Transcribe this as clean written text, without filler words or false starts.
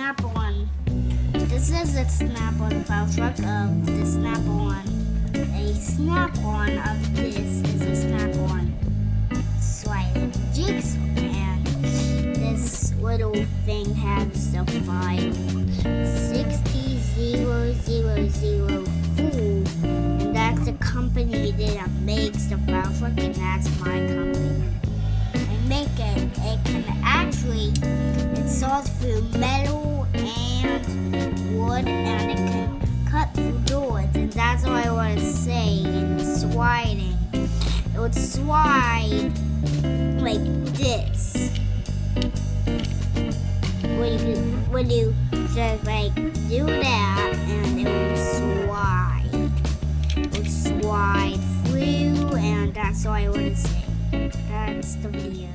snap-on. This is a snap-on file truck of the snap-on. A snap-on of this is a snap-on sliding jigsaw, and this little thing has the file 60004, and that's the company that makes the file truck, and that's my company. It can actually, it saws through metal and wood, and it can cut through doors, and that's what I want to say in sliding. It would slide like this. When you just like do that, and it would slide. It would slide through, and that's all I want to say. That's the video.